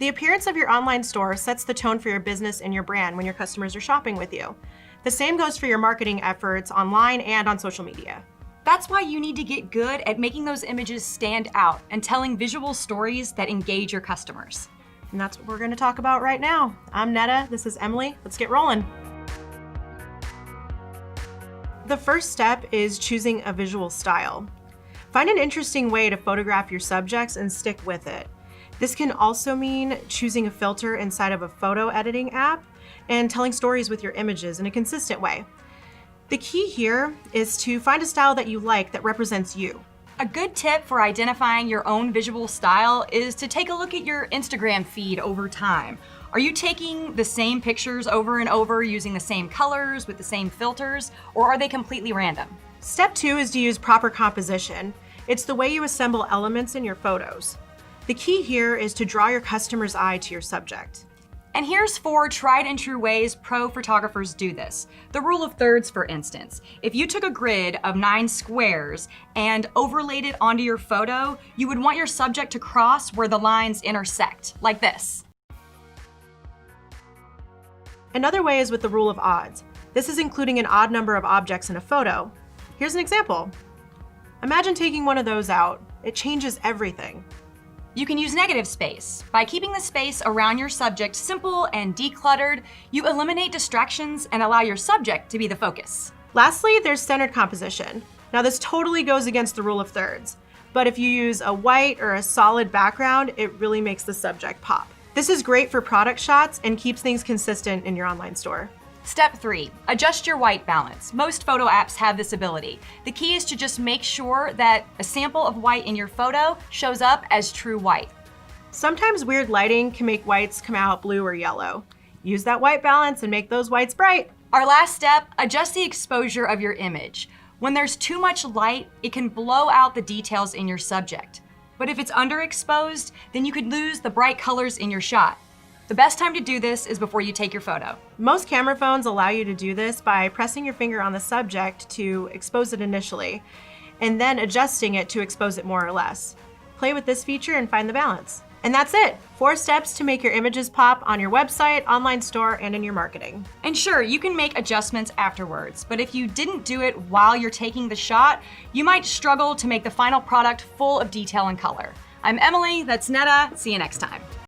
The appearance of your online store sets the tone for your business and your brand when your customers are shopping with you. The same goes for your marketing efforts online and on social media. That's why you need to get good at making those images stand out and telling visual stories that engage your customers. And that's what we're going to talk about right now. I'm Netta, this is Emily. Let's get rolling. The first step is choosing a visual style. Find an interesting way to photograph your subjects and stick with it. This can also mean choosing a filter inside of a photo editing app and telling stories with your images in a consistent way. The key here is to find a style that you like that represents you. A good tip for identifying your own visual style is to take a look at your Instagram feed over time. Are you taking the same pictures over and over using the same colors with the same filters, or are they completely random? Step 2 is to use proper composition. It's the way you assemble elements in your photos. The key here is to draw your customer's eye to your subject. And here's 4 tried and true ways pro photographers do this. The rule of thirds, for instance. If you took a grid of 9 squares and overlaid it onto your photo, you would want your subject to cross where the lines intersect, like this. Another way is with the rule of odds. This is including an odd number of objects in a photo. Here's an example. Imagine taking one of those out. It changes everything. You can use negative space. By keeping the space around your subject simple and decluttered, you eliminate distractions and allow your subject to be the focus. Lastly, there's centered composition. Now this totally goes against the rule of thirds, but if you use a white or a solid background, it really makes the subject pop. This is great for product shots and keeps things consistent in your online store. Step 3, adjust your white balance. Most photo apps have this ability. The key is to just make sure that a sample of white in your photo shows up as true white. Sometimes weird lighting can make whites come out blue or yellow. Use that white balance and make those whites bright. Our last step, adjust the exposure of your image. When there's too much light, it can blow out the details in your subject. But if it's underexposed, then you could lose the bright colors in your shot. The best time to do this is before you take your photo. Most camera phones allow you to do this by pressing your finger on the subject to expose it initially, and then adjusting it to expose it more or less. Play with this feature and find the balance. And that's it. 4 steps to make your images pop on your website, online store, and in your marketing. And sure, you can make adjustments afterwards, but if you didn't do it while you're taking the shot, you might struggle to make the final product full of detail and color. I'm Emily, that's Netta. See you next time.